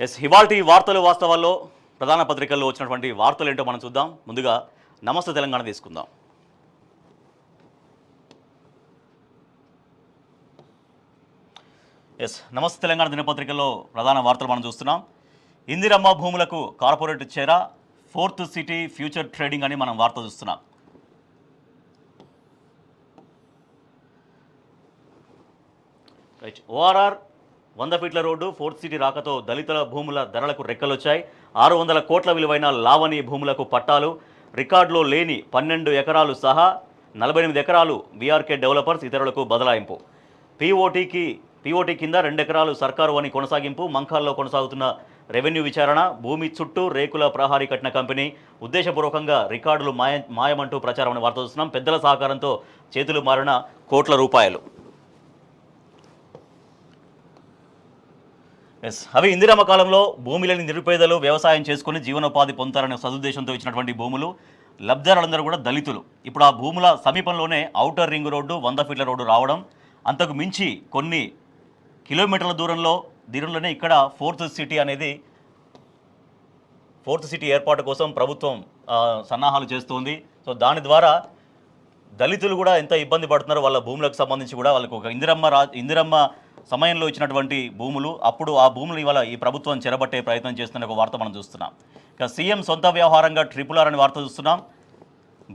ఇవాల్టి వార్తలు వాస్తవాల్లో ప్రధాన పత్రికల్లో వచ్చినటువంటి వార్తలు ఏంటో మనం చూద్దాం. ముందుగా నమస్తే తెలంగాణ తీసుకుందాం. నమస్తే తెలంగాణ దినపత్రికల్లో ప్రధాన వార్తలు మనం చూస్తున్నాం. ఇందిరమ్మ భూములకు కార్పొరేట్ చేరా, ఫోర్త్ సిటీ ఫ్యూచర్ ట్రేడింగ్ అని మనం వార్త చూస్తున్నాం. ఓఆర్ఆర్ 100 ఫీట్ల రోడ్డు, ఫోర్త్ సిటీ రాకతో దళితుల భూముల ధరలకు రెక్కలొచ్చాయి. 600 కోట్ల విలువైన లావణి భూములకు పట్టాలు, రికార్డులో లేని 12 ఎకరాలు సహా 48 ఎకరాలు బీఆర్కే డెవలపర్స్ ఇతరులకు బదలాయింపు. పీఓటీ కింద 2 ఎకరాలు సర్కారు అని కొనసాగింపు. మంఖాల్లో కొనసాగుతున్న రెవెన్యూ విచారణ. భూమి చుట్టూ రేకుల ప్రహారీ కట్టిన కంపెనీ ఉద్దేశపూర్వకంగా రికార్డులు మాయమంటూ ప్రచారం అని వార్త చూస్తున్నాం. పెద్దల సహకారంతో చేతులు మారిన కోట్ల రూపాయలు. అవి ఇందిరమ్మ కాలంలో భూమి లేని నిరుపేదలు వ్యవసాయం చేసుకుని జీవనోపాధి పొందుతారనే సదుద్దేశంతో ఇచ్చినటువంటి భూములు. లబ్ధిదారులందరూ కూడా దళితులు. ఇప్పుడు ఆ భూముల సమీపంలోనే ఔటర్ రింగ్ రోడ్డు, 100 ఫీట్ల రోడ్డు రావడం, అంతకు మించి కొన్ని కిలోమీటర్ల దూరంలోనే ఇక్కడ ఫోర్త్ సిటీ ఏర్పాటు కోసం ప్రభుత్వం సన్నాహాలు చేస్తోంది. సో దాని ద్వారా దళితులు కూడా ఎంత ఇబ్బంది పడుతున్నారో వాళ్ళ భూములకు సంబంధించి కూడా వాళ్ళకు ఒక ఇందిరమ్మ సమయంలో ఇచ్చినటువంటి భూములు, అప్పుడు ఆ భూములు ఇవాళ ఈ ప్రభుత్వం చెరబట్టే ప్రయత్నం చేస్తున్న ఒక వార్త మనం చూస్తున్నాం. ఇక సీఎం సొంత వ్యవహారంగా RRR అని వార్త చూస్తున్నాం.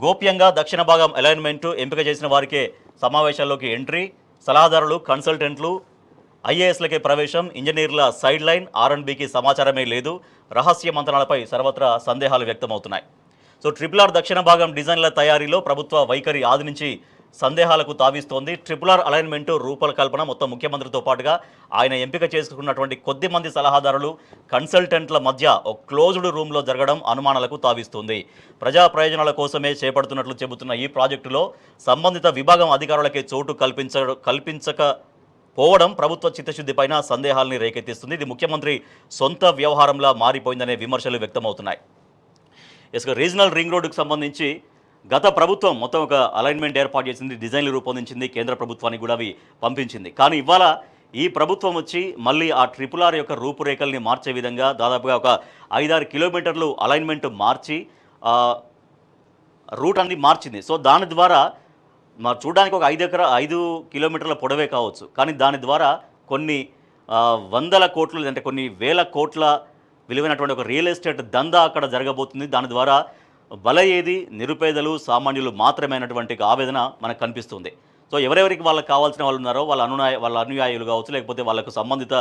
గోప్యంగా దక్షిణ భాగం అలైన్మెంటు ఎంపిక చేసిన వారికే సమావేశాల్లోకి ఎంట్రీ, సలహాదారులు, కన్సల్టెంట్లు, ఐఏఎస్లకే ప్రవేశం, ఇంజనీర్ల సైడ్ లైన్, R&Bకి సమాచారమే లేదు. రహస్య మంత్రాలపై సర్వత్రా సందేహాలు వ్యక్తమవుతున్నాయి. సో RRR దక్షిణ భాగం డిజైన్ల తయారీలో ప్రభుత్వ వైఖరి ఆది నుంచి సందేహాలకు తావిస్తోంది. RRR అలైన్మెంటు రూపకల్పన మొత్తం ముఖ్యమంత్రితో పాటుగా ఆయన ఎంపిక చేసుకున్నటువంటి కొద్ది మంది సలహాదారులు, కన్సల్టెంట్ల మధ్య ఒక క్లోజ్డ్ రూమ్లో జరగడం అనుమానాలకు తావిస్తుంది. ప్రజా ప్రయోజనాల కోసమే చేపడుతున్నట్లు చెబుతున్న ఈ ప్రాజెక్టులో సంబంధిత విభాగం అధికారులకే చోటు కల్పించకపోవడం ప్రభుత్వ చిత్తశుద్ధిపైన సందేహాల్ని రేకెత్తిస్తుంది. ఇది ముఖ్యమంత్రి సొంత వ్యవహారంలా మారిపోయిందనే విమర్శలు వ్యక్తమవుతున్నాయి. రీజనల్ రింగ్ రోడ్డుకు సంబంధించి గత ప్రభుత్వం మొత్తం ఒక అలైన్మెంట్ ఏర్పాటు చేసింది, డిజైన్లు రూపొందించింది, కేంద్ర ప్రభుత్వానికి కూడా అవి పంపించింది. కానీ ఇవాళ ఈ ప్రభుత్వం వచ్చి మళ్ళీ ఆ RRR యొక్క రూపురేఖల్ని మార్చే విధంగా దాదాపుగా ఒక 5-6 కిలోమీటర్లు అలైన్మెంట్ మార్చి రూట్ అన్ని మార్చింది. సో దాని ద్వారా చూడడానికి ఒక 5 కిలోమీటర్ల పొడవే కావచ్చు, కానీ దాని ద్వారా కొన్ని వందల కోట్లు అంటే కొన్ని వేల కోట్ల విలువైనటువంటి ఒక రియల్ ఎస్టేట్ దందా అక్కడ జరగబోతుంది. దాని ద్వారా బలయ్యేది నిరుపేదలు, సామాన్యులు మాత్రమైనటువంటి ఆవేదన మనకు కనిపిస్తుంది. సో ఎవరెవరికి వాళ్ళకి కావాల్సిన వాళ్ళు ఉన్నారో వాళ్ళ అనుయాయులు కావచ్చు, లేకపోతే వాళ్ళకు సంబంధిత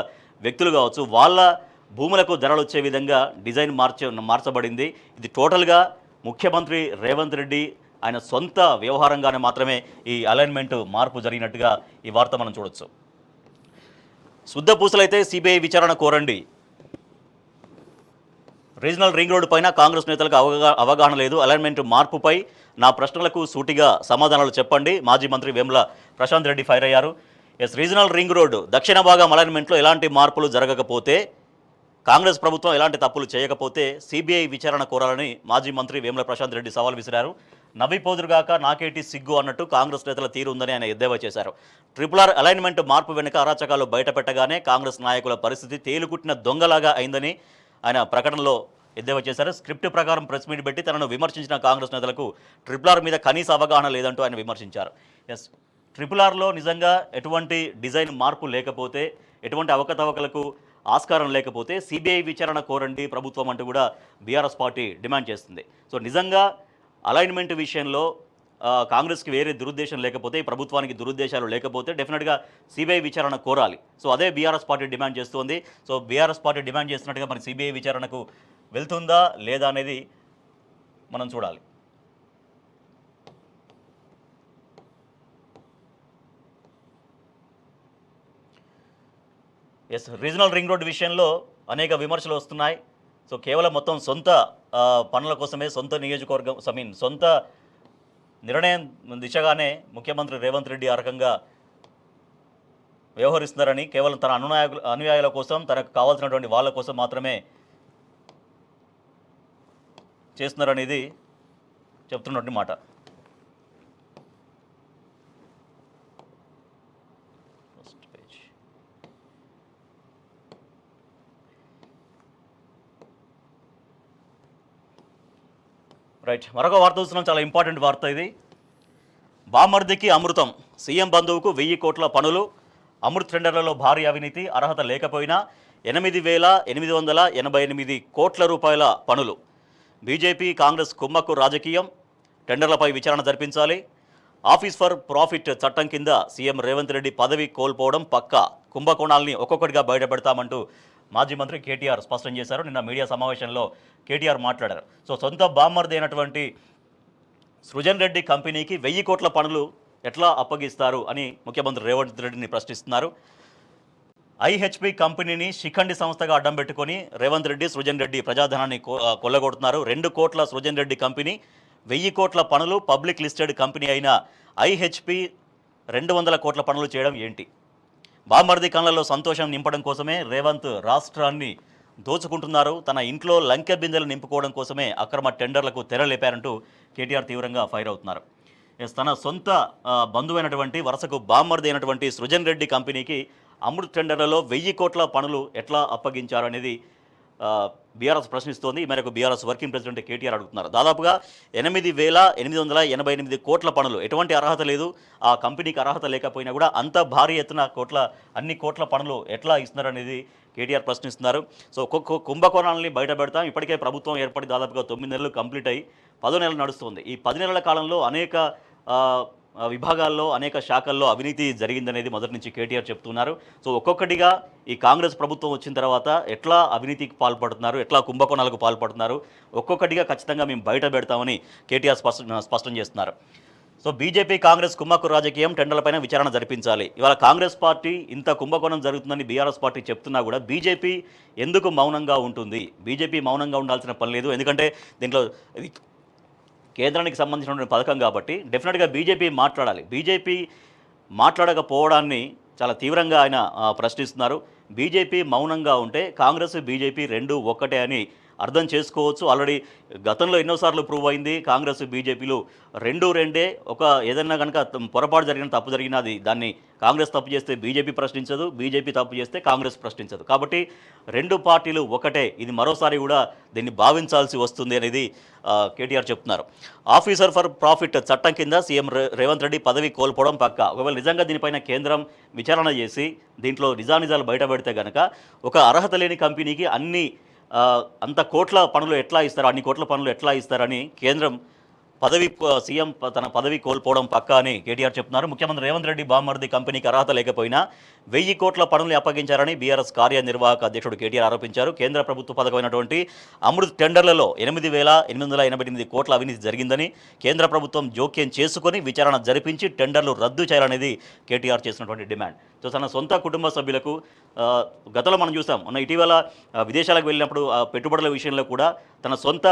వ్యక్తులు కావచ్చు, వాళ్ళ భూములకు ధరలు వచ్చే విధంగా డిజైన్ మార్చబడింది. ఇది టోటల్గా ముఖ్యమంత్రి రేవంత్ రెడ్డి ఆయన సొంత వ్యవహారంగానే మాత్రమే ఈ అలైన్మెంట్ మార్పు జరిగినట్టుగా ఈ వార్త మనం చూడొచ్చు. శుద్ధ పూసలైతే సిబిఐ విచారణ కోరండి. రీజనల్ రింగ్ రోడ్డు పైన కాంగ్రెస్ నేతలకు అవగాహన లేదు. అలైన్మెంట్ మార్పుపై నా ప్రశ్నలకు సూటిగా సమాధానాలు చెప్పండి. మాజీ మంత్రి వేముల ప్రశాంత్ రెడ్డి ఫైర్ అయ్యారు. రీజనల్ రింగ్ రోడ్డు దక్షిణ భాగం అలైన్మెంట్లో ఎలాంటి మార్పులు జరగకపోతే, కాంగ్రెస్ ప్రభుత్వం ఎలాంటి తప్పులు చేయకపోతే సిబిఐ విచారణ కోరాలని మాజీ మంత్రి వేముల ప్రశాంత్ రెడ్డి సవాల్ విసిరారు. నవ్విపోదురుగాక నాకేటి సిగ్గు అన్నట్టు కాంగ్రెస్ నేతల తీరు ఉందని ఆయన ఎద్దేవా చేశారు. RRR అలైన్మెంట్ మార్పు వెనుక అరాచకాలు బయటపెట్టగానే కాంగ్రెస్ నాయకుల పరిస్థితి తేలుకుట్టిన దొంగలాగా అయిందని ఆయన ప్రకటనలో ఎద్దేవా చేశారు. స్క్రిప్ట్ ప్రకారం ప్రెస్ మీట్ పెట్టి తనను విమర్శించిన కాంగ్రెస్ నేతలకు RRR మీద కనీస అవగాహన లేదంటూ ఆయన విమర్శించారు. RRRలో నిజంగా ఎటువంటి డిజైన్ మార్పు లేకపోతే, ఎటువంటి అవకతవకలకు ఆస్కారం లేకపోతే సిబిఐ విచారణ కోరండి ప్రభుత్వం అంటూ కూడా బీఆర్ఎస్ పార్టీ డిమాండ్ చేస్తుంది. సో నిజంగా అలైన్మెంట్ విషయంలో కాంగ్రెస్కి వేరే దురుద్దేశం లేకపోతే, ఈ ప్రభుత్వానికి దురుద్దేశాలు లేకపోతే డెఫినెట్గా సిబిఐ విచారణ కోరాలి. సో అదే బీఆర్ఎస్ పార్టీ డిమాండ్ చేస్తోంది. సో బీఆర్ఎస్ పార్టీ డిమాండ్ చేస్తున్నట్టుగా మరి సిబిఐ విచారణకు వెళ్తుందా లేదా అనేది మనం చూడాలి. రీజనల్ రింగ్ రోడ్ విషయంలో అనేక విమర్శలు వస్తున్నాయి. సో కేవలం మొత్తం సొంత పనుల కోసమే, సొంత నియోజకవర్గం సొంత నిర్ణయం దిశగానే ముఖ్యమంత్రి రేవంత్ రెడ్డి ఆ రకంగా వ్యవహరిస్తున్నారని, కేవలం తన అనుయాయుల కోసం, తనకు కావాల్సినటువంటి వాళ్ళ కోసం మాత్రమే చేస్తున్నారనేది చెప్తున్నటువంటి మాట. రైట్, మరొక వార్త చూస్తున్నాం, చాలా ఇంపార్టెంట్ వార్త ఇది. బామర్దికి అమృతం, సీఎం బంధువుకు 1000 కోట్ల పనులు, అమృత్ టెండర్లలో భారీ అవినీతి, అర్హత లేకపోయినా 8,888 కోట్ల రూపాయల పనులు. బీజేపీ కాంగ్రెస్ కుమ్మక్కు రాజకీయం, టెండర్లపై విచారణ జరిపించాలి. ఆఫీస్ ఫర్ ప్రాఫిట్ చట్టం కింద సీఎం రేవంత్ రెడ్డి పదవి కోల్పోవడం పక్కా, కుంభకోణాలని ఒక్కొక్కటిగా బయటపెడతామంటూ మాజీ మంత్రి కేటీఆర్ స్పష్టం చేశారు. నిన్న మీడియా సమావేశంలో కేటీఆర్ మాట్లాడారు. సో సొంత బామ్మర్ది అయినటువంటి సృజన్ రెడ్డి కంపెనీకి 1000 కోట్ల పనులు ఎట్లా అప్పగిస్తారు అని ముఖ్యమంత్రి రేవంత్ రెడ్డిని ప్రశ్నిస్తున్నారు. ఐహెచ్పి కంపెనీని శిఖండి సంస్థగా అడ్డం పెట్టుకొని రేవంత్ రెడ్డి, సృజన్ రెడ్డి ప్రజాధనాన్ని కొల్లగొడుతున్నారు. 2 కోట్ల సృజన్ రెడ్డి కంపెనీ, 1000 కోట్ల పనులు పబ్లిక్ లిస్టెడ్ కంపెనీ అయిన ఐహెచ్పి 200 కోట్ల పనులు చేయడం ఏంటి? బామర్ది కళ్ళల్లో సంతోషం నింపడం కోసమే రేవంత్ రాష్ట్రాన్ని దోచుకుంటున్నారు, తన ఇంట్లో లంకె బిందెలు నింపుకోవడం కోసమే అక్రమ టెండర్లకు తెరలేపారంటూ కేటీఆర్ తీవ్రంగా ఫైర్ అవుతున్నారు. తన సొంత బంధువైనటువంటి వరుసకు బామ్మర్ది అయినటువంటి సృజన్ రెడ్డి కంపెనీకి అమృత్ టెండర్లలో 1000 కోట్ల పనులు ఎట్లా అప్పగించారు అనేది బీఆర్ఎస్ ప్రశ్నిస్తోంది. ఈ మేరకు బీఆర్ఎస్ వర్కింగ్ ప్రెసిడెంట్ కేటీఆర్ అడుగుతున్నారు. దాదాపుగా 8,888 కోట్ల పనులు, ఎటువంటి అర్హత లేదు, ఆ కంపెనీకి అర్హత లేకపోయినా కూడా అంత భారీ ఎత్తున అన్ని కోట్ల పనులు ఎట్లా ఇస్తున్నారు అనేది కేటీఆర్ ప్రశ్నిస్తున్నారు. సో కుంభకోణాలని బయట పెడతాం. ఇప్పటికే ప్రభుత్వం ఏర్పడి దాదాపుగా 9 నెలలు కంప్లీట్ అయ్యి 10 నెలలు నడుస్తుంది. ఈ 10 నెలల కాలంలో అనేక విభాగాల్లో, అనేక శాఖల్లో అవినీతి జరిగిందనేది మొదటి నుంచి కేటీఆర్ చెప్తున్నారు. సో ఒక్కొక్కటిగా ఈ కాంగ్రెస్ ప్రభుత్వం వచ్చిన తర్వాత ఎట్లా అవినీతికి పాల్పడుతున్నారు, ఎట్లా కుంభకోణాలకు పాల్పడుతున్నారు, ఒక్కొక్కటిగా ఖచ్చితంగా మేము బయట పెడతామని కేటీఆర్ స్పష్టం చేస్తున్నారు. సో బీజేపీ కాంగ్రెస్ కుమ్మక్కు రాజకీయం, టెండర్లపైన విచారణ జరిపించాలి. ఇవాళ కాంగ్రెస్ పార్టీ ఇంత కుంభకోణం జరుగుతుందని బీఆర్ఎస్ పార్టీ చెప్తున్నా కూడా బీజేపీ ఎందుకు మౌనంగా ఉంటుంది? బీజేపీ మౌనంగా ఉండాల్సిన పని లేదు. ఎందుకంటే దీంట్లో కేంద్రానికి సంబంధించినటువంటి పథకం కాబట్టి డెఫినెట్గా బీజేపీ మాట్లాడాలి. బీజేపీ మాట్లాడకపోవడాన్ని చాలా తీవ్రంగా ఆయన ప్రశ్నిస్తున్నారు. బీజేపీ మౌనంగా ఉంటే కాంగ్రెస్, బీజేపీ రెండు ఒక్కటే అని అర్థం చేసుకోవచ్చు. ఆల్రెడీ గతంలో ఎన్నోసార్లు ప్రూవ్ అయింది. కాంగ్రెస్, బీజేపీలు రెండే. ఏదైనా కనుక పొరపాటు జరిగిన, తప్పు జరిగినది దాన్ని కాంగ్రెస్ తప్పు చేస్తే బీజేపీ ప్రశ్నించదు, బీజేపీ తప్పు చేస్తే కాంగ్రెస్ ప్రశ్నించదు. కాబట్టి రెండు పార్టీలు ఒకటే. ఇది మరోసారి కూడా దీన్ని భావించాల్సి వస్తుంది అనేది కేటీఆర్ చెప్తున్నారు. ఆఫీసర్ ఫర్ ప్రాఫిట్ చట్టం కింద సీఎం రేవంత్ రెడ్డి పదవి కోల్పోవడం పక్కా. ఒకవేళ నిజంగా దీనిపైన కేంద్రం విచారణ చేసి దీంట్లో నిజానిజాలు బయట పెడితే కనుక ఒక అర్హత లేని కంపెనీకి అంత కోట్ల పనులు ఎట్లా ఇస్తారు, అన్ని కోట్ల పనులు ఎట్లా ఇస్తారని కేంద్రం సీఎం తన పదవి కోల్పోవడం పక్కా అని కేటీఆర్ చెప్తున్నారు. ముఖ్యమంత్రి రేవంత్ రెడ్డి బామ్మర్ది కంపెనీకి అర్హత లేకపోయినా 1000 కోట్ల పనులు అప్పగించారని బీఆర్ఎస్ కార్యనిర్వాహక అధ్యక్షుడు కేటీఆర్ ఆరోపించారు. కేంద్ర ప్రభుత్వ పథకమైనటువంటి అమృత్ టెండర్లలో 8,888 కోట్ల అవినీతి జరిగిందని, కేంద్ర ప్రభుత్వం జోక్యం చేసుకుని విచారణ జరిపించి టెండర్లు రద్దు చేయాలనేది కేటీఆర్ చేసినటువంటి డిమాండ్. సో తన సొంత కుటుంబ సభ్యులకు గతంలో మనం చూసాం, ఇటీవల విదేశాలకు వెళ్ళినప్పుడు పెట్టుబడుల విషయంలో కూడా తన సొంత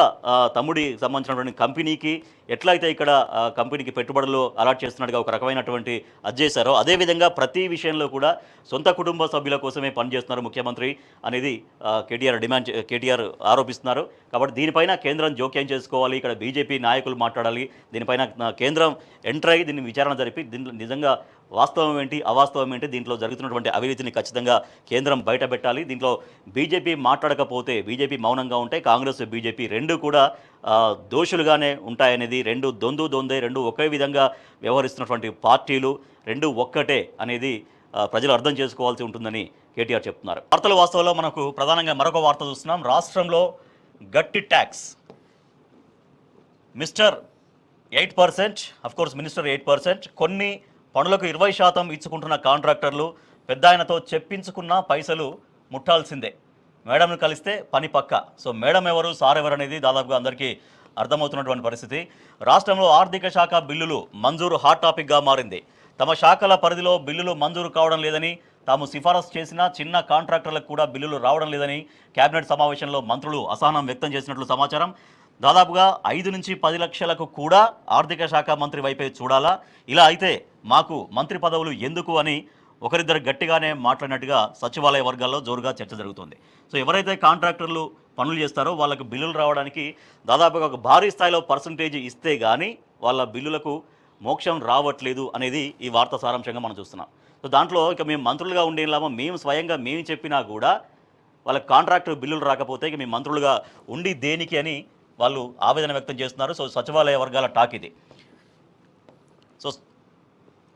తమ్ముడి సంబంధించినటువంటి కంపెనీకి ఎట్లయితే ఇక్కడ కంపెనీకి పెట్టుబడులు అలాట్ చేస్తున్నట్టుగా ఒక రకమైనటువంటి చేశారో అదేవిధంగా ప్రతి విషయంలో కూడా సొంత కుటుంబ సభ్యుల కోసమే పనిచేస్తున్నారు ముఖ్యమంత్రి అనేది కేటీఆర్ ఆరోపిస్తున్నారు. కాబట్టి దీనిపైన కేంద్రం జోక్యం చేసుకోవాలి, ఇక్కడ బీజేపీ నాయకులు మాట్లాడాలి, దీనిపైన కేంద్రం ఎంటర్ అయ్యి దీన్ని విచారణ జరిపి దీంట్లో నిజంగా వాస్తవం ఏంటి, అవాస్తవం ఏంటి, దీంట్లో జరుగుతున్నటువంటి అవినీతిని ఖచ్చితంగా కేంద్రం బయట పెట్టాలి. దీంట్లో బీజేపీ మాట్లాడకపోతే, బీజేపీ మౌనంగా ఉంటే కాంగ్రెస్, బీజేపీ రెండు కూడా దోషులుగానే ఉంటాయనేది, రెండు ఒకే విధంగా వ్యవహరిస్తున్నటువంటి పార్టీలు రెండు ఒక్కటే అనేది ప్రజలు అర్థం చేసుకోవాల్సి ఉంటుందని కేటీఆర్ చెప్తున్నారు. వార్తల వాస్తవంలో మనకు ప్రధానంగా మరొక వార్త చూస్తున్నాం. రాష్ట్రంలో గట్టి ట్యాక్స్ మిస్టర్ 8%, అఫ్కోర్స్ మినిస్టర్ 8%, కొన్ని పనులకు 20% ఇచ్చుకుంటున్న కాంట్రాక్టర్లు పెద్ద ఆయనతో చెప్పించుకున్న పైసలు ముట్టాల్సిందే. మేడంను కలిస్తే పని పక్క. సో మేడం ఎవరు, సార్ ఎవరు అనేది దాదాపుగా అందరికీ అర్థమవుతున్నటువంటి పరిస్థితి. రాష్ట్రంలో ఆర్థిక శాఖ బిల్లులు మంజూరు హాట్ టాపిక్గా మారింది. తమ శాఖల పరిధిలో బిల్లులు మంజూరు కావడం లేదని, తాము సిఫారసు చేసిన చిన్న కాంట్రాక్టర్లకు కూడా బిల్లులు రావడం లేదని కేబినెట్ సమావేశంలో మంత్రులు అసహనం వ్యక్తం చేసినట్లు సమాచారం. దాదాపుగా 5 నుంచి 10 లక్షలకు కూడా ఆర్థిక శాఖ మంత్రి వైపే చూడాలా, ఇలా అయితే మాకు మంత్రి పదవులు ఎందుకు అని ఒకరిద్దరు గట్టిగానే మాట్లాడినట్టుగా సచివాలయ వర్గాల్లో జోరుగా చర్చ జరుగుతుంది. సో ఎవరైతే కాంట్రాక్టర్లు పనులు చేస్తారో వాళ్ళకు బిల్లులు రావడానికి దాదాపుగా ఒక భారీ స్థాయిలో పర్సంటేజ్ ఇస్తే కానీ వాళ్ళ బిల్లులకు మోక్షం రావట్లేదు అనేది ఈ వార్త సారాంశంగా మనం చూస్తున్నాం. సో దాంట్లో ఇక మేము మంత్రులుగా ఉండేలామో మేము స్వయంగా చెప్పినా కూడా వాళ్ళకి కాంట్రాక్టర్ బిల్లులు రాకపోతే ఇక మేము మంత్రులుగా ఉండి దేనికి అని వాళ్ళు ఆవేదన వ్యక్తం చేస్తున్నారు. సో సచివాలయ వర్గాల టాక్ ఇది. సో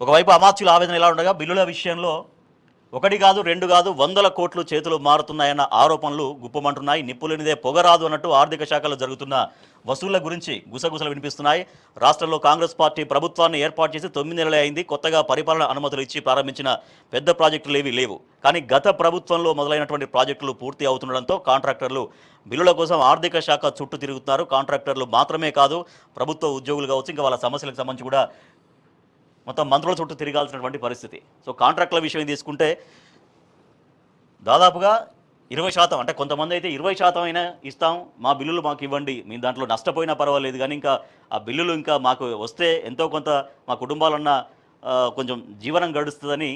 ఒకవైపు అమాత్యుల ఆవేదన ఇలా ఉండగా బిల్లుల విషయంలో ఒకటి కాదు, రెండు కాదు, 100 కోట్లు చేతులు మారుతున్నాయన్న ఆరోపణలు గుప్పమంటున్నాయి. నిప్పులేనిదే పొగరాదు అన్నట్టు ఆర్థిక శాఖలో జరుగుతున్న వసూళ్ల గురించి గుసగుసలు వినిపిస్తున్నాయి. రాష్ట్రంలో కాంగ్రెస్ పార్టీ ప్రభుత్వాన్ని ఏర్పాటు చేసి 9 నెలలే అయింది. కొత్తగా పరిపాలన అనుమతులు ఇచ్చి ప్రారంభించిన పెద్ద ప్రాజెక్టులు ఏవీ లేవు. కానీ గత ప్రభుత్వంలో మొదలైనటువంటి ప్రాజెక్టులు పూర్తి అవుతుండడంతో కాంట్రాక్టర్లు బిల్లుల కోసం ఆర్థిక శాఖ చుట్టూ తిరుగుతున్నారు. కాంట్రాక్టర్లు మాత్రమే కాదు, ప్రభుత్వ ఉద్యోగులు కావచ్చు, ఇంకా వాళ్ళ సమస్యలకు సంబంధించి కూడా మొత్తం మంత్రుల చుట్టూ తిరగాల్సినటువంటి పరిస్థితి. సో కాంట్రాక్టుల విషయం తీసుకుంటే దాదాపుగా 20%, అంటే కొంతమంది అయితే 20% అయినా ఇస్తాం, మా బిల్లులు మాకు ఇవ్వండి, మీ దాంట్లో నష్టపోయినా పర్వాలేదు, కానీ ఇంకా ఆ బిల్లులు ఇంకా మాకు వస్తే ఎంతో కొంత మా కుటుంబాలన్నా కొంచెం జీవనం గడుస్తుందని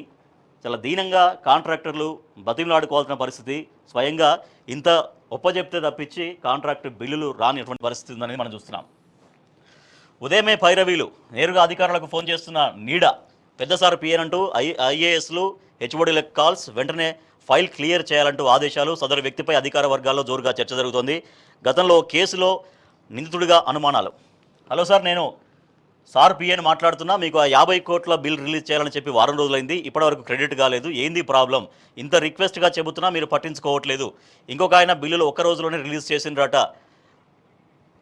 చాలా దీనంగా కాంట్రాక్టర్లు బతిమలాడుకోవాల్సిన పరిస్థితి. స్వయంగా ఇంత ఒప్పజెప్తే తప్పించి కాంట్రాక్ట్ బిల్లులు రానిటువంటి పరిస్థితి ఉందనేది మనం చూస్తున్నాం. ఉదయమే పైరవీలు నేరుగా అధికారులకు ఫోన్ చేస్తున్న నీడ. పెద్దసారి పిఎన్ అంటూ ఐఏఎస్లు హెచ్ఓడీలకు కాల్స్, వెంటనే ఫైల్ క్లియర్ చేయాలంటూ ఆదేశాలు. సదరు వ్యక్తిపై అధికార వర్గాల్లో జోరుగా చర్చ జరుగుతోంది. గతంలో కేసులో నిందితుడిగా అనుమానాలు. హలో సార్, నేను సార్ పిఎన్ మాట్లాడుతున్నా, మీకు ఆ 50 కోట్ల బిల్ రిలీజ్ చేయాలని చెప్పి వారం రోజులైంది, ఇప్పటివరకు క్రెడిట్ కాలేదు, ఏంది ప్రాబ్లం? ఇంత రిక్వెస్ట్గా చెబుతున్నా మీరు పట్టించుకోవట్లేదు. ఇంకొక ఆయన బిల్లులు ఒక్క రోజులోనే రిలీజ్ చేసిండ్రట,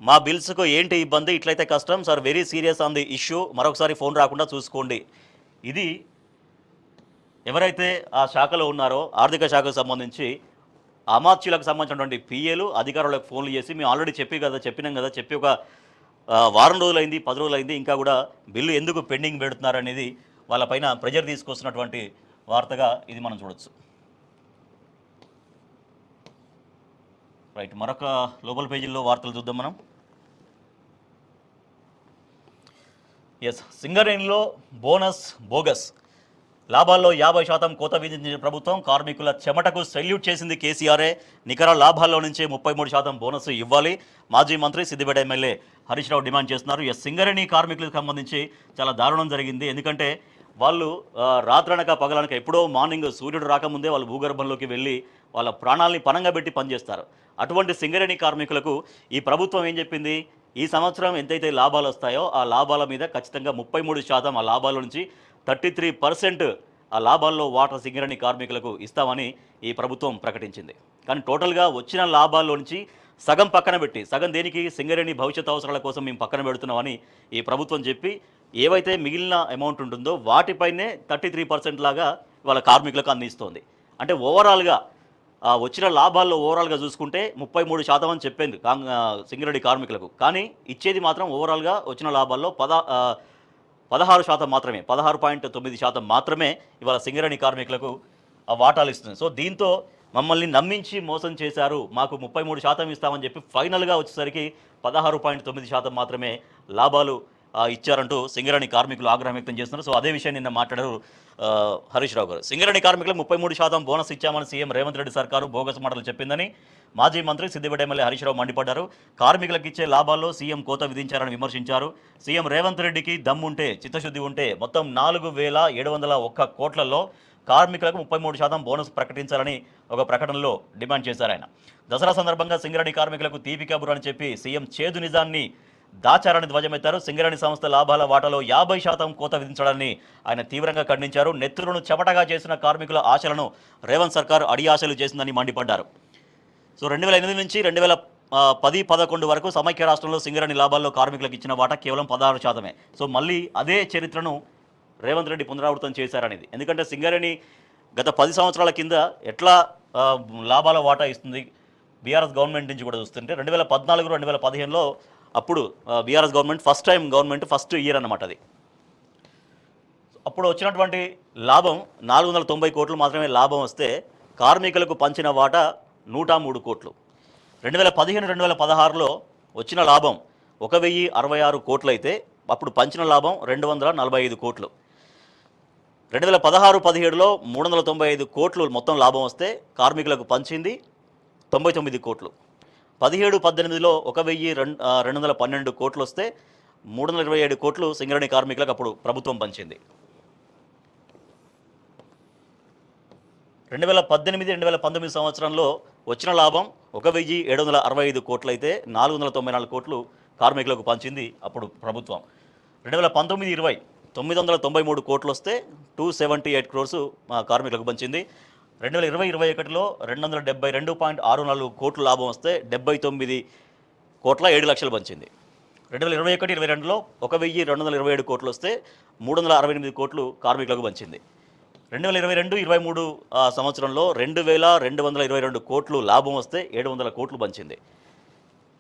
మా బిల్స్కు ఏంటి ఇబ్బంది? ఇట్లయితే కష్టం sir, very serious on the issue, మరొకసారి ఫోన్ రాకుండా చూసుకోండి. ఇది ఎవరైతే ఆ శాఖలో ఉన్నారో ఆర్థిక శాఖకు సంబంధించి అమాత్యులకు సంబంధించినటువంటి పిఏలు అధికారులకు ఫోన్లు చేసి, మేము ఆల్రెడీ చెప్పినాం కదా, చెప్పి ఒక వారం రోజులైంది, 10 రోజులైంది, ఇంకా కూడా బిల్లు ఎందుకు పెండింగ్ పెడుతున్నారు అనేది వాళ్ళపైన ప్రెజర్ తీసుకొస్తున్నటువంటి వార్తగా ఇది మనం చూడొచ్చు. రైట్, మరొక లోపల పేజీల్లో వార్తలు చూద్దాం మనం. ఎస్, సింగరేణిలో బోనస్ బోగస్, లాభాల్లో 50% కోత విధించిన ప్రభుత్వం, కార్మికుల చెమటకు సెల్యూట్ చేసింది కేసీఆరే. నికర లాభాల్లో నుంచే 33% బోనస్ ఇవ్వాలి, మాజీ మంత్రి సిద్దిపేట ఎమ్మెల్యే హరీష్ రావు డిమాండ్ చేస్తున్నారు. ఎస్, సింగరేణి కార్మికులకు సంబంధించి చాలా దారుణం జరిగింది. ఎందుకంటే వాళ్ళు రాత్రనక పగలనక ఎప్పుడో మార్నింగ్ సూర్యుడు రాకముందే వాళ్ళు భూగర్భంలోకి వెళ్ళి వాళ్ళ ప్రాణాలని పణంగా పెట్టి పనిచేస్తారు. అటువంటి సింగరేణి కార్మికులకు ఈ ప్రభుత్వం ఏం చెప్పింది? ఈ సంవత్సరం ఎంతైతే లాభాలు వస్తాయో ఆ లాభాల మీద ఖచ్చితంగా 33% ఆ లాభాల నుంచి 33% ఆ లాభాల్లో వాటా సింగరేణి కార్మికులకు ఇస్తామని ఈ ప్రభుత్వం ప్రకటించింది. కానీ టోటల్గా వచ్చిన లాభాల్లో నుంచి సగం పక్కన పెట్టి, సగం దేనికి? సింగరేణి భవిష్యత్ అవసరాల కోసం మేము పక్కన పెడుతున్నామని ఈ ప్రభుత్వం చెప్పి, ఏవైతే మిగిలిన అమౌంట్ ఉంటుందో వాటిపైనే 33% లాగా వాళ్ళ కార్మికులకు అందిస్తోంది. అంటే ఓవరాల్గా వచ్చిన లాభాల్లో ఓవరాల్గా చూసుకుంటే 33% అని చెప్పింది సింగరేణి కార్మికులకు, కానీ ఇచ్చేది మాత్రం ఓవరాల్గా వచ్చిన లాభాల్లో 16% మాత్రమే, 16.9% మాత్రమే ఇవాళ సింగరేణి కార్మికులకు ఆ వాటాలు ఇస్తుంది. సో దీంతో మమ్మల్ని నమ్మించి మోసం చేశారు, మాకు 33% ఇస్తామని చెప్పి ఫైనల్గా వచ్చేసరికి 16.9% మాత్రమే లాభాలు ఇచ్చారంటూ సింగరేణి కార్మికులు ఆగ్రహం వ్యక్తం చేస్తున్నారు. సో అదే విషయాన్ని నిన్న మాట్లాడారు హరీష్ రావు గారు. సింగరేణి కార్మికులకు 33% బోనస్ ఇచ్చామని సీఎం రేవంత్ రెడ్డి సర్కారు బోగస్ మాటలు చెప్పిందని మాజీ మంత్రి సిద్దిపేట ఎమ్మెల్యే హరీష్ రావు మండిపడ్డారు. కార్మికులకు ఇచ్చే లాభాల్లో సీఎం కోత విధించారని విమర్శించారు. సీఎం రేవంత్ రెడ్డికి దమ్ముంటే, చిత్తశుద్ధి ఉంటే మొత్తం 4,701 కోట్లలో కార్మికులకు 33% బోనస్ ప్రకటించాలని ఒక ప్రకటనలో డిమాండ్ చేశారు ఆయన. దసరా సందర్భంగా సింగరేణి కార్మికులకు తీపి కబురు అని చెప్పి సీఎం చేదు నిజాన్ని దాచారని ధ్వజమెత్తారు. సింగరేణి సంస్థ లాభాల వాటాలో 50% కోత విధించడాన్ని ఆయన తీవ్రంగా ఖండించారు. నెత్తురును చెమటగా చేసిన కార్మికుల ఆశలను రేవంత్ సర్కార్ అడియాశలు చేసిందని మండిపడ్డారు. సో 2008 నుంచి 2010-11 వరకు సమైక్య రాష్ట్రంలో సింగరేణి లాభాల్లో కార్మికులకు ఇచ్చిన వాటా కేవలం 16%. సో మళ్ళీ అదే చరిత్రను రేవంత్ రెడ్డి పునరావృతం చేశారనేది. ఎందుకంటే సింగరేణి గత 10 సంవత్సరాల కింద ఎట్లా లాభాల వాటా ఇస్తుంది బీఆర్ఎస్ గవర్నమెంట్ నుంచి కూడా చూస్తుంటే 2014-2015లో అప్పుడు బీఆర్ఎస్ గవర్నమెంట్ ఫస్ట్ ఇయర్ అన్నమాట అది. అప్పుడు వచ్చినటువంటి లాభం 490 కోట్లు మాత్రమే లాభం వస్తే కార్మికులకు పంచిన వాటా 103 కోట్లు. 2015-2016లో వచ్చిన లాభం 1066 కోట్లు అయితే అప్పుడు పంచిన లాభం 245 కోట్లు. 2016-17లో 395 కోట్లు మొత్తం లాభం వస్తే కార్మికులకు పంచింది 99 కోట్లు. 17-18లో 1212 కోట్లు వస్తే 327 కోట్లు సింగరేణి కార్మికులకు అప్పుడు ప్రభుత్వం పంచింది. 2018-2019 సంవత్సరంలో వచ్చిన లాభం 1,765 కోట్లు అయితే 494 కోట్లు కార్మికులకు పంచింది అప్పుడు ప్రభుత్వం. 2019-20 993 కోట్లు వస్తే 278 క్రోర్స్ కార్మికులకు పంచింది. 2020-21లో 272.64 కోట్లు లాభం వస్తే 79 కోట్ల 7 లక్షలు పంచింది. 2021-22లో 1,227 కోట్లు వస్తే 368 కోట్లు కార్మికులకు పంచింది. 2022-23 సంవత్సరంలో 2,222 కోట్లు లాభం వస్తే 700 కోట్లు పంచింది.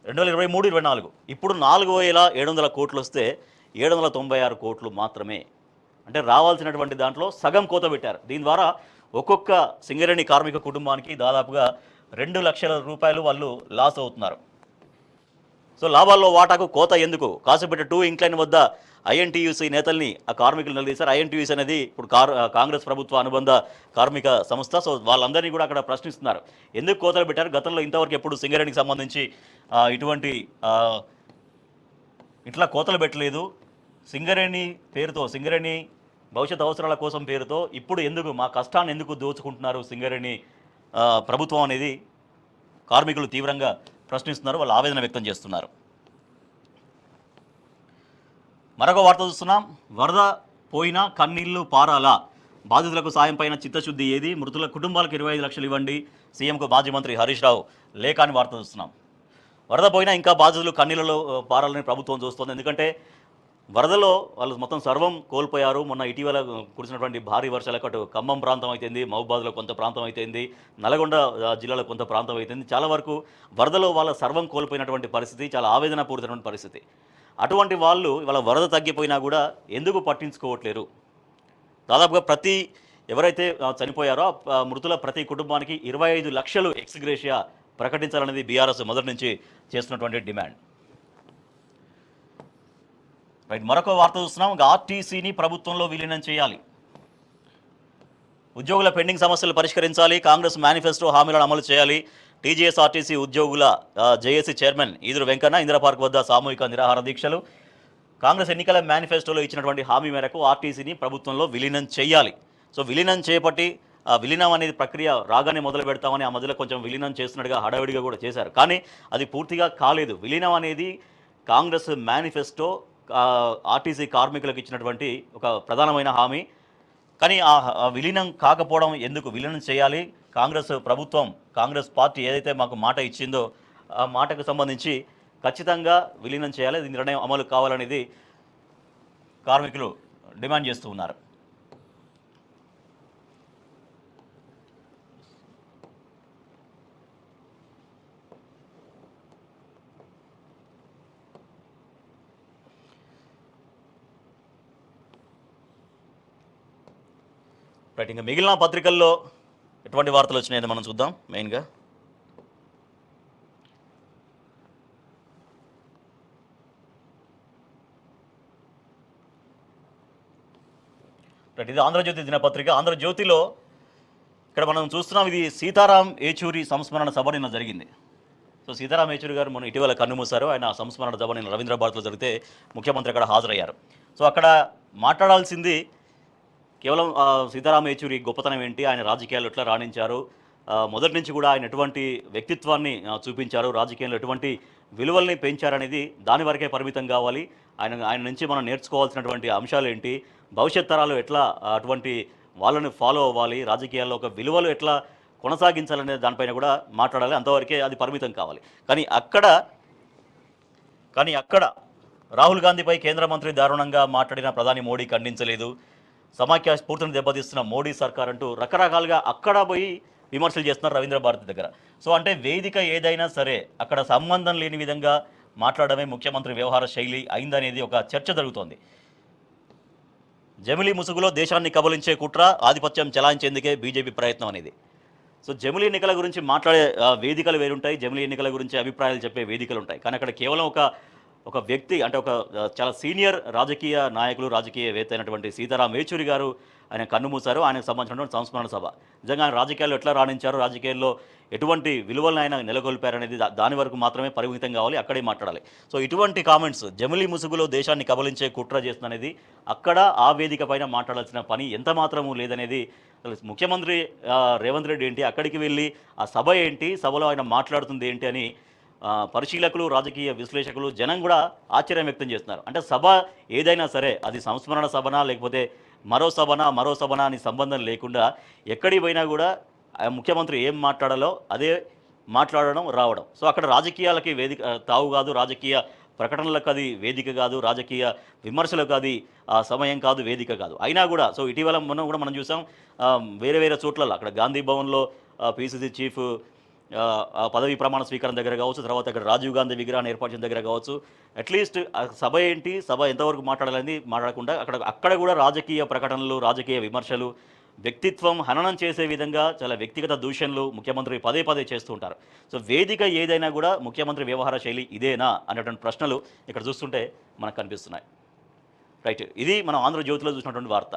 2023-24 ఇప్పుడు 4,700 కోట్లు వస్తే 796 కోట్లు మాత్రమే. అంటే రావాల్సినటువంటి దాంట్లో సగం కోత పెట్టారు. దీని ద్వారా ఒక్కొక్క సింగరేణి కార్మిక కుటుంబానికి దాదాపుగా 2 లక్షల రూపాయలు వాళ్ళు లాస్ అవుతున్నారు. సో లాభాల్లో వాటాకు కోత ఎందుకు? కాసిపేట 2 ఇంక్లైన్ వద్ద ఐఎన్టీయూసీ నేతల్ని ఆ కార్మికులు నిలదీశారు. ఐఎన్టీయూసీ అనేది ఇప్పుడు కాంగ్రెస్ ప్రభుత్వ అనుబంధ కార్మిక సంస్థ. సో వాళ్ళందరినీ కూడా అక్కడ ప్రశ్నిస్తున్నారు. ఎందుకు కోతలు పెట్టారు? గతంలో ఇంతవరకు ఎప్పుడు సింగరేణికి సంబంధించి ఇటువంటి ఇట్లా కోతలు పెట్టలేదు. సింగరేణి పేరుతో, సింగరేణి భవిష్యత్ అవసరాల కోసం పేరుతో ఇప్పుడు ఎందుకు మా కష్టాన్ని ఎందుకు దోచుకుంటున్నారు సింగరేణి ప్రభుత్వం అనేది కార్మికులు తీవ్రంగా ప్రశ్నిస్తున్నారు. వాళ్ళు ఆవేదన వ్యక్తం చేస్తున్నారు. మరొక వార్త చూస్తున్నాం. వరద పోయినా కన్నీళ్లు పారాలా, బాధితులకు సాయం పైన చిత్తశుద్ధి ఏది, మృతుల కుటుంబాలకు 25 లక్షలు ఇవ్వండి, సీఎంకు మాజీ మంత్రి హరీష్ రావు లేఖ అని వార్త చూస్తున్నాం. వరద పోయినా ఇంకా బాధితులు కన్నీళ్లలో పారాలని ప్రభుత్వం చూస్తోంది. ఎందుకంటే వరదలో వాళ్ళు మొత్తం సర్వం కోల్పోయారు. మొన్న ఇటీవల కురిసినటువంటి భారీ వర్షాలకు అటు ఖమ్మం ప్రాంతం అయితేంది, మహబూబాద్లో కొంత ప్రాంతం అయితేంది, నల్గొండ జిల్లాలో కొంత ప్రాంతం అయితేంది, చాలా వరకు వరదలో వాళ్ళ సర్వం కోల్పోయినటువంటి పరిస్థితి, చాలా ఆవేదన పూరితమైన పరిస్థితి. అటువంటి వాళ్ళు వాళ్ళ వరద తగ్గిపోయినా కూడా ఎందుకు పట్టించుకోవట్లేరు? దాదాపుగా ఎవరైతే చనిపోయారో మృతుల ప్రతి కుటుంబానికి 25 లక్షలు ఎక్స్గ్రేషియా ప్రకటించాలనేది బీఆర్ఎస్ మొదటి నుంచి చేస్తున్నటువంటి డిమాండ్. రైట్, మరొక వార్త చూస్తున్నాం. ఆర్టీసీని ప్రభుత్వంలో విలీనం చేయాలి, ఉద్యోగుల పెండింగ్ సమస్యలు పరిష్కరించాలి, కాంగ్రెస్ మేనిఫెస్టో హామీలను అమలు చేయాలి. టీజీఎస్ఆర్టీసీ ఉద్యోగుల జేఏసీ చైర్మన్ ఈదురు వెంకన్న ఇందిరా పార్క్ వద్ద సామూహిక నిరాహార దీక్షలు. కాంగ్రెస్ ఎన్నికల మేనిఫెస్టోలో ఇచ్చినటువంటి హామీ మేరకు ఆర్టీసీని ప్రభుత్వంలో విలీనం చేయాలి. సో విలీనం చేపట్టి విలీనం అనేది ప్రక్రియ రాగానే మొదలు పెడతామని ఆ మధ్యలో కొంచెం విలీనం చేస్తున్నట్టుగా హడావిడిగా కూడా చేశారు. కానీ అది పూర్తిగా కాలేదు. విలీనం అనేది కాంగ్రెస్ మేనిఫెస్టో ఆర్టీసీ కార్మికులకు ఇచ్చినటువంటి ఒక ప్రధానమైన హామీ. కానీ ఆ విలీనం కాకపోవడం ఎందుకు? విలీనం చేయాలి. కాంగ్రెస్ ప్రభుత్వం, కాంగ్రెస్ పార్టీ ఏదైతే మాకు మాట ఇచ్చిందో ఆ మాటకు సంబంధించి ఖచ్చితంగా విలీనం చేయాలి, దీని నిర్ణయం అమలు కావాలనేది కార్మికులు డిమాండ్ చేస్తూ ఉన్నారు. రైట్, ఇంకా మిగిలిన పత్రికల్లో ఎటువంటి వార్తలు వచ్చినాయని మనం చూద్దాం. మెయిన్గా రైట్, ఇది ఆంధ్రజ్యోతి దినపత్రిక. ఆంధ్రజ్యోతిలో ఇక్కడ మనం చూస్తున్నాం, ఇది సీతారాం ఏచూరి సంస్మరణ సభ నిన్న జరిగింది. సో సీతారాం ఏచూరి గారు మొన్న ఇటీవల కన్నుమూశారు. ఆయన సంస్మరణ సభ నిన్న రవీంద్ర భారతిలో జరిగితే ముఖ్యమంత్రి అక్కడ హాజరయ్యారు. సో అక్కడ మాట్లాడాల్సింది కేవలం సీతారాం ఏచూరి గొప్పతనం ఏంటి, ఆయన రాజకీయాల్లో ఎట్లా రాణించారు, మొదటి నుంచి కూడా ఆయన ఎటువంటి వ్యక్తిత్వాన్ని చూపించారు, రాజకీయంలో ఎటువంటి విలువల్ని పెంచారనేది దాని వరకే పరిమితం కావాలి. ఆయన నుంచి మనం నేర్చుకోవాల్సినటువంటి అంశాలు ఏంటి, భవిష్యత్ తరాలు ఎట్లా అటువంటి వాళ్ళని ఫాలో అవ్వాలి, రాజకీయాల్లో ఒక విలువలు ఎట్లా కొనసాగించాలనే దానిపైన కూడా మాట్లాడాలి. అంతవరకే అది పరిమితం కావాలి. కానీ అక్కడ రాహుల్ గాంధీపై కేంద్ర మంత్రి దారుణంగా మాట్లాడిన ప్రధాని మోడీ ఖండించలేదు. సమాఖ్య స్ఫూర్తిని దెబ్బతీస్తున్న మోడీ సర్కార్ అంటూ రకరకాలుగా అక్కడ పోయి విమర్శలు చేస్తున్నారు రవీంద్ర భారతి దగ్గర. సో అంటే వేదిక ఏదైనా సరే అక్కడ సంబంధం లేని విధంగా మాట్లాడమే ముఖ్యమంత్రి వ్యవహార శైలి అయిందనేది ఒక చర్చ జరుగుతోంది. జమిలీ ముసుగులో దేశాన్ని కబలించే కుట్ర, ఆధిపత్యం చెలాయించేందుకే బీజేపీ ప్రయత్నం అనేది. సో జమిలీ ఎన్నికల గురించి మాట్లాడే వేదికలు వేరుంటాయి, జమిలీ ఎన్నికల గురించి అభిప్రాయాలు చెప్పే వేదికలు ఉంటాయి. కానీ అక్కడ కేవలం ఒక వ్యక్తి, అంటే ఒక చాలా సీనియర్ రాజకీయ నాయకులు, రాజకీయవేత్త అయినటువంటి సీతారాం ఏచూరి గారు ఆయన కన్ను మూశారు. ఆయనకు సంబంధించినటువంటి సంస్మరణ సభ. నిజంగా ఆయన రాజకీయాల్లో ఎట్లా రాణించారు, రాజకీయాల్లో ఎటువంటి విలువలను ఆయన నెలకొల్పారనేది దాని వరకు మాత్రమే పరిమితం కావాలి, అక్కడే మాట్లాడాలి. సో ఇటువంటి కామెంట్స్ జమిలీ ముసుగులో దేశాన్ని కబలించే కుట్ర చేస్తుందనేది అక్కడ ఆ వేదిక పైన మాట్లాడాల్సిన పని ఎంత మాత్రము లేదనేది ముఖ్యమంత్రి రేవంత్ రెడ్డి ఏంటి, అక్కడికి వెళ్ళి ఆ సభ ఏంటి, సభలో ఆయన మాట్లాడుతుంది ఏంటి అని పరిశీలకులు, రాజకీయ విశ్లేషకులు, జనం కూడా ఆశ్చర్యం వ్యక్తం చేస్తున్నారు. అంటే సభ ఏదైనా సరే అది సంస్మరణ సభనా లేకపోతే మరో సభనా అని సంబంధం లేకుండా ఎక్కడికి పోయినా కూడా ముఖ్యమంత్రి ఏం మాట్లాడాలో అదే మాట్లాడడం, రావడం. సో అక్కడ రాజకీయాలకి వేదిక తావు కాదు, రాజకీయ ప్రకటనలకు అది వేదిక కాదు, రాజకీయ విమర్శలకు అది సమయం కాదు, వేదిక కాదు. అయినా కూడా సో ఇటీవల మనం చూసాం వేరే వేరే చోట్లలో అక్కడ గాంధీ భవన్లో పీసీసీ చీఫ్ పదవీ ప్రమాణ స్వీకారం దగ్గర కావచ్చు, తర్వాత అక్కడ రాజీవ్ గాంధీ విగ్రహాన్ని ఏర్పాటు చేసిన దగ్గర కావచ్చు, అట్లీస్ట్ సభ ఏంటి, సభ ఎంతవరకు మాట్లాడాలని మాట్లాడకుండా అక్కడ కూడా రాజకీయ ప్రకటనలు, రాజకీయ విమర్శలు, వ్యక్తిత్వం హననం చేసే విధంగా చాలా వ్యక్తిగత దూషణలు ముఖ్యమంత్రి పదే పదే చేస్తూ ఉంటారు. సో వేదిక ఏదైనా కూడా ముఖ్యమంత్రి వ్యవహార శైలి ఇదేనా అనేటువంటి ప్రశ్నలు ఇక్కడ చూస్తుంటే మనకు కనిపిస్తున్నాయి. రైట్, ఇది మనం ఆంధ్రజ్యోతిలో చూసినటువంటి వార్త.